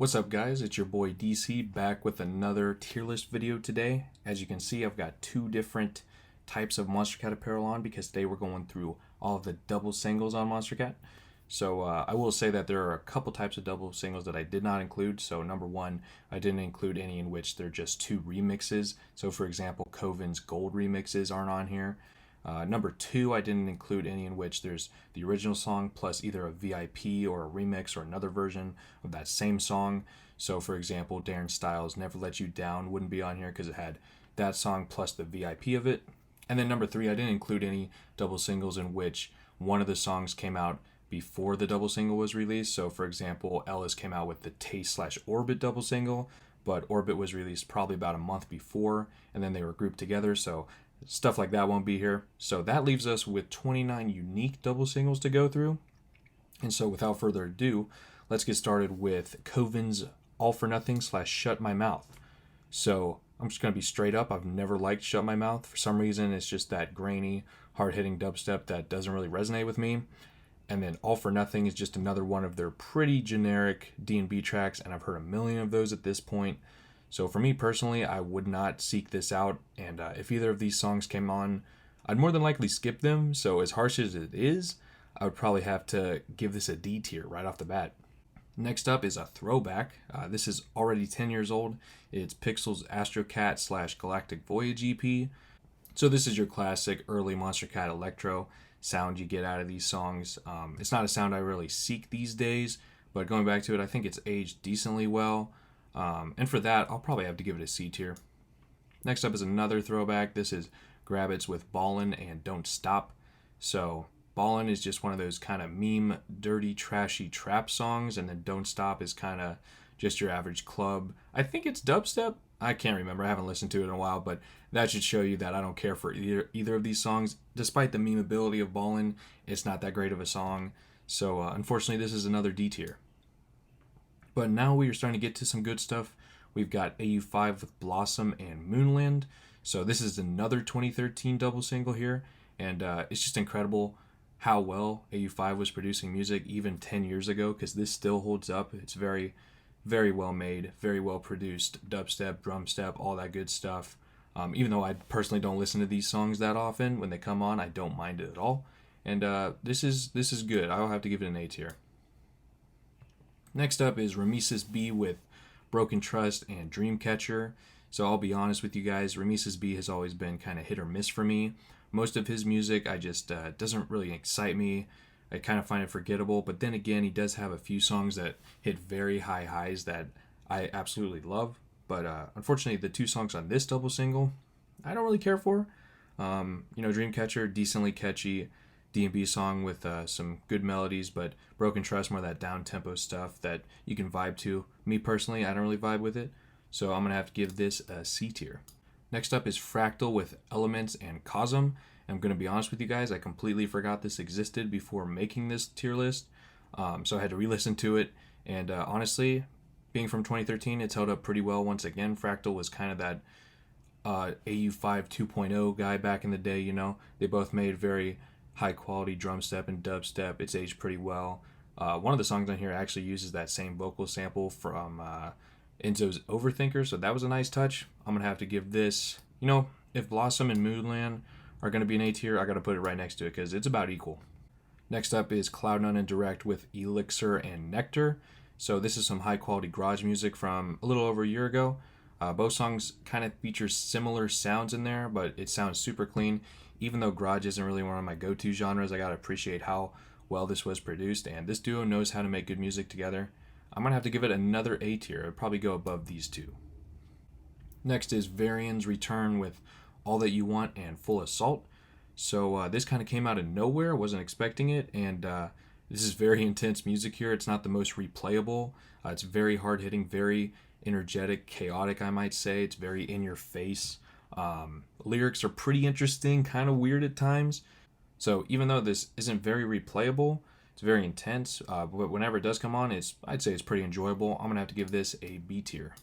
What's up, guys? It's your boy DC back with another tier list video today. As you can see, I've got two different types of Monstercat apparel on because today we're going through all of the double singles on Monstercat. So I will say that there are a couple types of double singles that I did not include. So number one, I didn't include any in which they're just two remixes. So for example, Coven's Gold remixes aren't on here. Number two, I didn't include any in which there's the original song plus either a VIP or a remix or another version of that same song. So, for example, Darren Styles' Never Let You Down wouldn't be on here because it had that song plus the VIP of it. And then number three, I didn't include any double singles in which one of the songs came out before the double single was released. So, for example, Ellis came out with the Taste/Orbit double single, but Orbit was released probably about a month before, and then they were grouped together. So stuff like that won't be here. So that leaves us with 29 unique double singles to go through. And so without further ado, let's get started with Coven's All for Nothing / Shut My Mouth. So I'm just going to be straight up. I've never liked Shut My Mouth. For some reason, it's just that grainy, hard-hitting dubstep that doesn't really resonate with me. And then All for Nothing is just another one of their pretty generic D&B tracks, and I've heard a million of those at this point. So for me personally, I would not seek this out, and if either of these songs came on, I'd more than likely skip them. So as harsh as it is, I would probably have to give this a D tier right off the bat. Next up is a throwback. This is already 10 years old. It's Pixel's Astrocat / Galactic Voyage EP. So this is your classic early Monstercat electro sound you get out of these songs. It's not a sound I really seek these days, but going back to it, I think it's aged decently well. And for that, I'll probably have to give it a C tier. Next up is another throwback. This is Grabbits with Ballin' and Don't Stop. So Ballin' is just one of those kind of meme, dirty, trashy trap songs, and then Don't Stop is kind of just your average club. I think it's dubstep. I can't remember. I haven't listened to it in a while, but that should show you that I don't care for either of these songs. Despite the memeability of Ballin', it's not that great of a song. So unfortunately, this is another D tier. But now we are starting to get to some good stuff. We've got AU5 with Blossom and Moonland. So this is another 2013 double single here. And it's just incredible how well AU5 was producing music even 10 years ago, because this still holds up. It's very, very well made, very well produced. Dubstep, drum step, all that good stuff. Even though I personally don't listen to these songs that often, when they come on, I don't mind it at all. And this is good. I'll have to give it an A tier. Next up is Rameses B with Broken Trust and Dreamcatcher. So I'll be honest with you guys, Rameses B has always been kind of hit or miss for me. Most of his music, I just doesn't really excite me. I kind of find it forgettable. But then again, he does have a few songs that hit very high highs that I absolutely love. But unfortunately, the two songs on this double single, I don't really care for. Dreamcatcher, decently catchy D&B song with some good melodies, but Broken Trust, more of that down-tempo stuff that you can vibe to. Me personally, I don't really vibe with it, so I'm going to have to give this a C tier. Next up is Fractal with Elements and Cosm. I'm going to be honest with you guys, I completely forgot this existed before making this tier list, so I had to re-listen to it, and honestly, being from 2013, it's held up pretty well once again. Fractal was kind of that AU5 2.0 guy back in the day, They both made very high quality drum step and dubstep. It's aged pretty well. One of the songs on here actually uses that same vocal sample from Enzo's Overthinker, so that was a nice touch. I'm gonna have to give this, if Blossom and Moonland are gonna be an A tier, I gotta put it right next to it because it's about equal. Next up is Cloud9 and Direct with Elixir and Nectar. So this is some high quality garage music from a little over a year ago. Both songs kind of feature similar sounds in there, but it sounds super clean. Even though garage isn't really one of my go-to genres, I gotta appreciate how well this was produced, and this duo knows how to make good music together. I'm gonna have to give it another A tier. It'll probably go above these two. Next is Varian's Return with All That You Want and Full Assault. So this kind of came out of nowhere, wasn't expecting it, and this is very intense music here. It's not the most replayable. It's very hard-hitting, very energetic, chaotic, I might say. It's very in your face. Lyrics are pretty interesting, kind of weird at times. So even though this isn't very replayable, it's very intense. But whenever it does come on, I'd say it's pretty enjoyable. I'm gonna have to give this a B tier.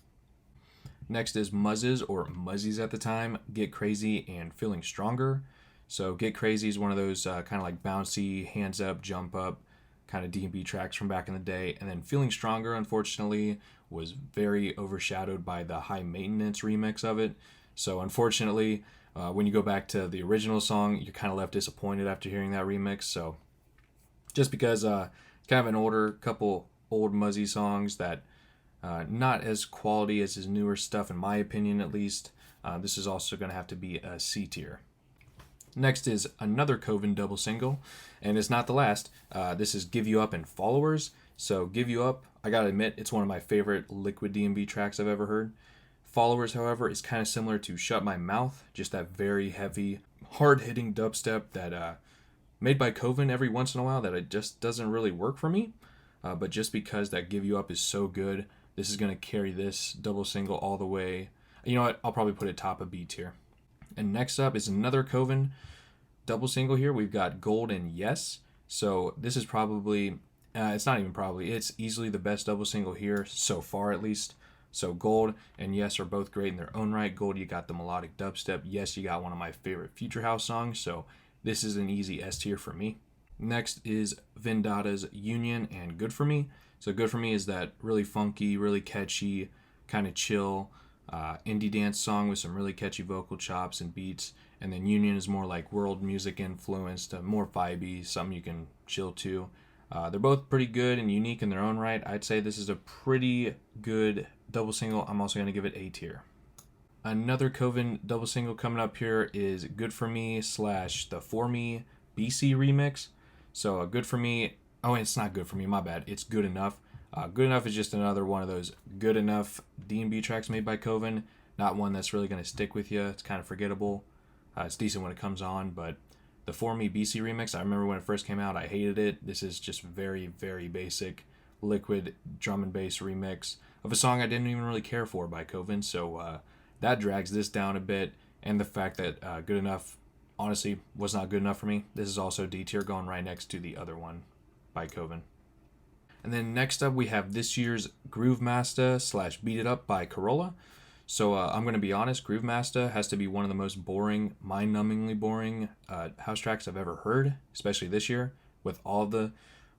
Next is Muzzes, or Muzzies at the time, Get Crazy and Feeling Stronger. So Get Crazy is one of those kind of like bouncy, hands up, jump up kind of D&B tracks from back in the day. And then Feeling Stronger, unfortunately, was very overshadowed by the high maintenance remix of it. So unfortunately, when you go back to the original song, you're kind of left disappointed after hearing that remix. So just because it's kind of an older couple old Muzzy songs that not as quality as his newer stuff, in my opinion at least. This is also going to have to be a C tier. Next is another Coven double single, and it's not the last. This is Give You Up and Followers. So Give You Up, I gotta admit, it's one of my favorite Liquid D&B tracks I've ever heard. Followers, however, is kind of similar to Shut My Mouth, just that very heavy, hard-hitting dubstep that made by Coven every once in a while that it just doesn't really work for me. But just because that Give You Up is so good, this is going to carry this double single all the way. You know what? I'll probably put it top of B tier. And next up is another Coven double single here. We've got Gold and Yes. So this is probably, it's not even probably, it's easily the best double single here so far at least. So Gold and Yes are both great in their own right. Gold, you got the melodic dubstep. Yes, you got one of my favorite Future House songs. So this is an easy S tier for me. Next is Vendada's Union and Good For Me. So Good For Me is that really funky, really catchy, kind of chill indie dance song with some really catchy vocal chops and beats. And then Union is more like world music influenced, more vibey, something you can chill to. They're both pretty good and unique in their own right. I'd say this is a pretty good double single. I'm also going to give it A tier. Another Coven double single coming up here is Good For Me / the For Me BC remix. So Good For Me, oh, it's not Good For Me, my bad. It's Good Enough. Good Enough is just another one of those good enough D&B tracks made by Coven. Not one that's really going to stick with you. It's kind of forgettable. It's decent when it comes on, but the For Me BC remix, I remember when it first came out, I hated it. This is just very, very basic liquid drum and bass remix of a song I didn't even really care for by Coven. So that drags this down a bit. And the fact that Good Enough honestly was not good enough for me. This is also D tier, going right next to the other one by Coven. And then next up we have this year's Groove Master / Beat It Up by Corolla. So I'm going to be honest, Groove Master has to be one of the most boring, mind-numbingly boring house tracks I've ever heard, especially this year, with all the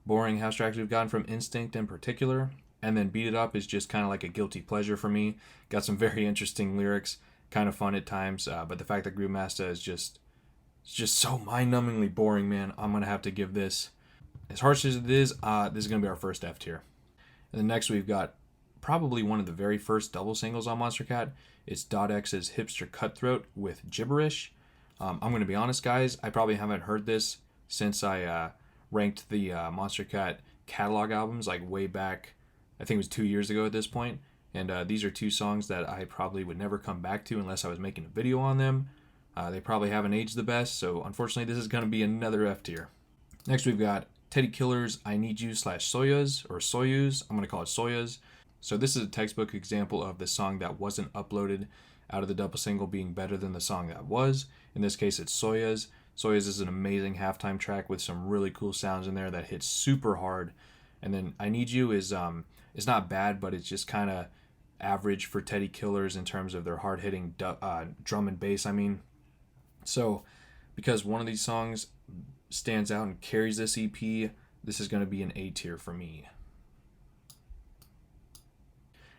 boring house tracks we've gotten from Instinct in particular. And then Beat It Up is just kind of like a guilty pleasure for me. Got some very interesting lyrics, kind of fun at times, but the fact that Groove Master is just so mind-numbingly boring, man. I'm going to have to give this, as harsh as it is, this is going to be our first F tier. And then next we've got probably one of the very first double singles on Monstercat. It's X's Hipster Cutthroat with Gibberish. I'm going to be honest, guys. I probably haven't heard this since I ranked the Monstercat catalog albums, like way back, I think it was 2 years ago at this point. And these are two songs that I probably would never come back to unless I was making a video on them. They probably haven't aged the best, so unfortunately this is going to be another F tier. Next we've got Teddy Killer's I Need You / Soyuz, or Soyuz. I'm going to call it Soyuz. So this is a textbook example of the song that wasn't uploaded out of the double single being better than the song that was. In this case, it's Soyuz. Soyuz is an amazing halftime track with some really cool sounds in there that hits super hard. And then I Need You is not bad, but it's just kind of average for Teddy Killers in terms of their hard-hitting drum and bass, So because one of these songs stands out and carries this EP, this is going to be an A tier for me.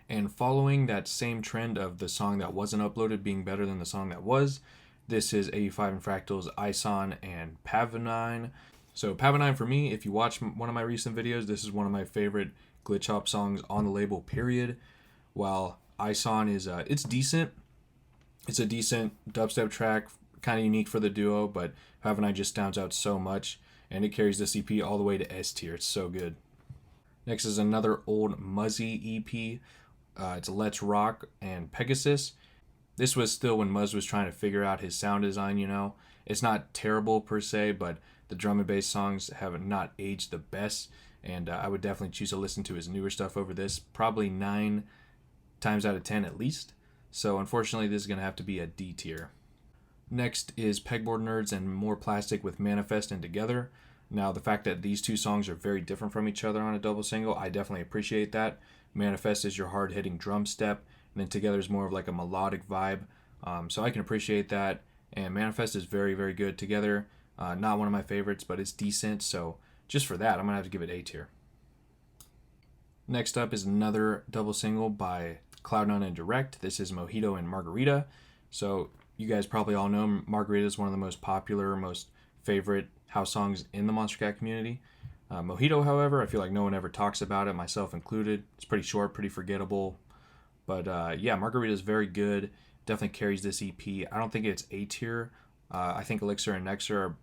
And following that same trend of the song that wasn't uploaded being better than the song that was, this is 85 and Fractal's Ison and Pavonine. So Pavonine, for me, if you watch one of my recent videos, this is one of my favorite glitch hop songs on the label, period. While Ison is, it's decent. It's a decent dubstep track, kind of unique for the duo, but Pavonine just stands out so much, and it carries this EP all the way to S tier. It's so good. Next is another old Muzzy EP. It's Let's Rock and Pegasus. This was still when Muzz was trying to figure out his sound design, you know. It's not terrible per se, but the drum and bass songs have not aged the best, and I would definitely choose to listen to his newer stuff over this, probably 9 times out of 10 at least. So unfortunately, this is going to have to be a D tier. Next is Pegboard Nerds and More Plastic with Manifest and Together. Now, the fact that these two songs are very different from each other on a double single, I definitely appreciate that. Manifest is your hard-hitting drum step, and then Together is more of like a melodic vibe. So I can appreciate that. And Manifest is very, very good. Together, not one of my favorites, but it's decent. So just for that, I'm going to have to give it A tier. Next up is another double single by Cloud9 and Direct. This is Mojito and Margarita. So you guys probably all know Margarita is one of the most popular, most favorite house songs in the Monstercat community. Mojito, however, I feel like no one ever talks about it, myself included. It's pretty short, pretty forgettable. But yeah, Margarita is very good. Definitely carries this EP. I don't think it's A tier. I think Elixir and Nexer are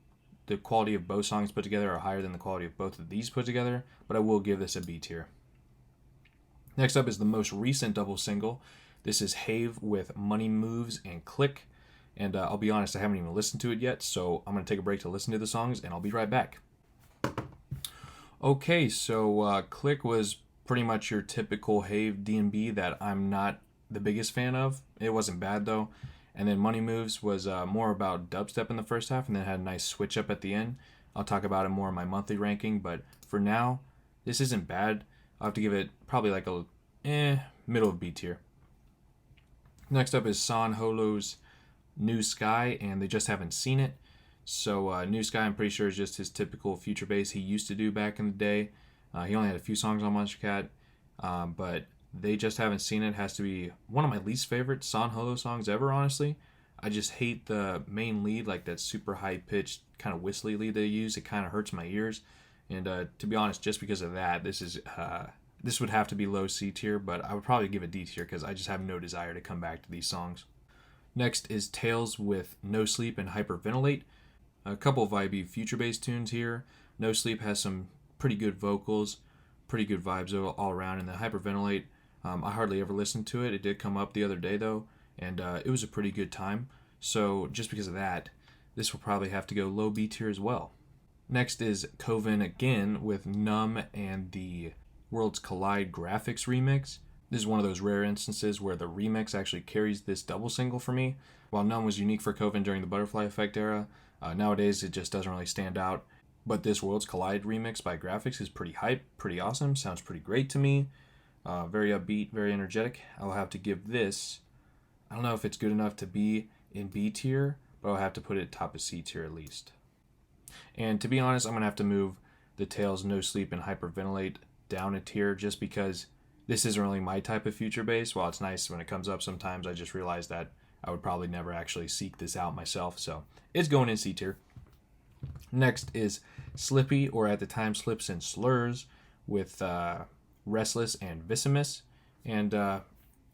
the quality of both songs put together are higher than the quality of both of these put together, but I will give this a B tier. Next up is the most recent double single. This is Have with Money Moves and Click. And I'll be honest, I haven't even listened to it yet, so I'm going to take a break to listen to the songs, and I'll be right back. Okay, so Click was pretty much your typical Have D&B that I'm not the biggest fan of. It wasn't bad, though. And then Money Moves was more about dubstep in the first half, and then had a nice switch up at the end. I'll talk about it more in my monthly ranking, but for now, this isn't bad. I'll have to give it probably like a middle of B tier. Next up is San Holo's New Sky, and they just haven't seen it. So New Sky, I'm pretty sure, is just his typical future bass he used to do back in the day. He only had a few songs on Monstercat, but they just haven't seen it. Has to be one of my least favorite San Holo songs ever, honestly. I just hate the main lead, like that super high-pitched kind of whistly lead they use. It kind of hurts my ears. And to be honest, just because of that, this would have to be low C tier, but I would probably give it D tier because I just have no desire to come back to these songs. Next is Tails with No Sleep and Hyperventilate. A couple of vibey future bass tunes here. No Sleep has some pretty good vocals, pretty good vibes all around, and then Hyperventilate, I hardly ever listened to it. It did come up the other day though, and it was a pretty good time. So just because of that, this will probably have to go low B tier as well. Next is Coven again with Numb and the Worlds Collide graphics remix. This is one of those rare instances where the remix actually carries this double single for me. While Numb was unique for Coven during the Butterfly Effect era, nowadays it just doesn't really stand out. But this Worlds Collide remix by Graphics is pretty hype, pretty awesome, sounds pretty great to me. Very upbeat, very energetic. I'll have to give this, I don't know if it's good enough to be in B tier, but I'll have to put it top of C tier at least. And to be honest, I'm going to have to move the Tails, No Sleep, and Hyperventilate down a tier just because this isn't really my type of future bass. While it's nice when it comes up sometimes, I just realized that I would probably never actually seek this out myself. So it's going in C tier. Next is Slippy, or at the time Slips and Slurs, with Restless and Vissimus. And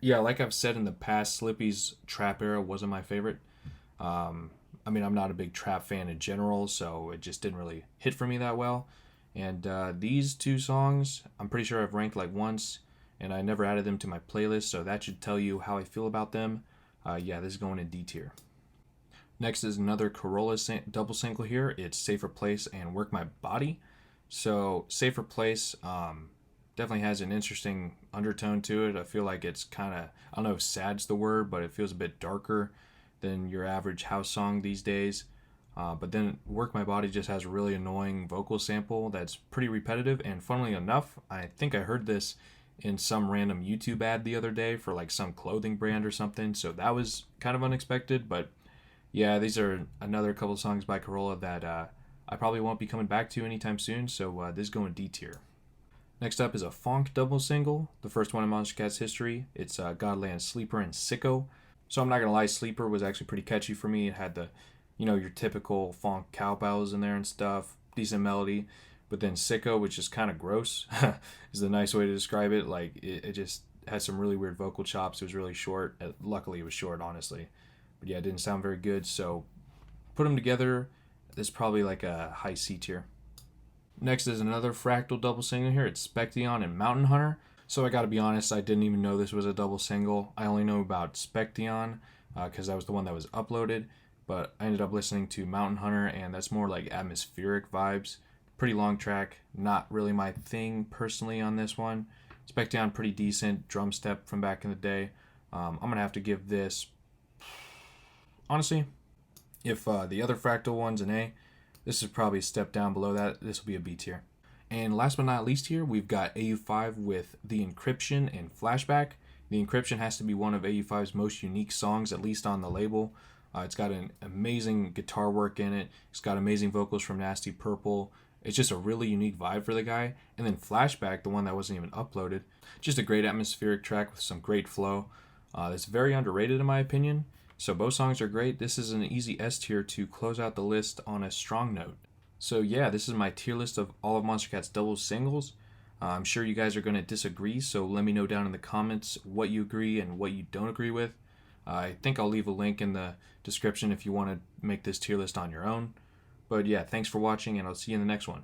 yeah, like I've said in the past, Slippy's trap era wasn't my favorite. I mean, I'm not a big trap fan in general, so it just didn't really hit for me that well. And these two songs, I'm pretty sure I've ranked like once, and I never added them to my playlist, so that should tell you how I feel about them. Yeah, this is going in D tier. Next is another Corolla double single here. It's Safer Place and Work My Body. So Safer Place definitely has an interesting undertone to it. I feel like it's kind of, I don't know if sad's the word, but it feels a bit darker than your average house song these days. But then Work My Body just has a really annoying vocal sample that's pretty repetitive, and funnily enough, I think I heard this in some random YouTube ad the other day for like some clothing brand or something, so that was kind of unexpected. But yeah, these are another couple songs by Corolla that I probably won't be coming back to anytime soon, so this is going D tier. Next up is a funk double single, the first one in Monstercat's history. It's Godland Sleeper and Sicko. So I'm not going to lie, Sleeper was actually pretty catchy for me. It had the, your typical funk cowbells in there and stuff, decent melody. But then Sicko, which is kind of gross, is the nice way to describe it. Like, it just had some really weird vocal chops. It was really short. Luckily, it was short, honestly. But yeah, it didn't sound very good. So put them together, it's probably like a high C tier. Next is another Fractal double single here. It's Specteon and Mountain Hunter. So I gotta be honest, I didn't even know this was a double single. I only know about Specteon because that was the one that was uploaded. But I ended up listening to Mountain Hunter, and that's more like atmospheric vibes. Pretty long track, not really my thing personally on this one. Specteon, pretty decent drum step from back in the day. I'm gonna have to give this, honestly, if the other Fractal one's an A, this is probably a step down below that. This will be a B tier. And last but not least here, we've got AU5 with The Encryption and Flashback. The Encryption has to be one of AU5's most unique songs, at least on the label. It's got an amazing guitar work in it. It's got amazing vocals from Nasty Purple. It's just a really unique vibe for the guy. And then Flashback, the one that wasn't even uploaded, just a great atmospheric track with some great flow. It's very underrated in my opinion. So both songs are great. This is an easy S tier to close out the list on a strong note. So yeah, this is my tier list of all of Monstercat's double singles. I'm sure you guys are going to disagree, so let me know down in the comments what you agree and what you don't agree with. I think I'll leave a link in the description if you want to make this tier list on your own. But yeah, thanks for watching, and I'll see you in the next one.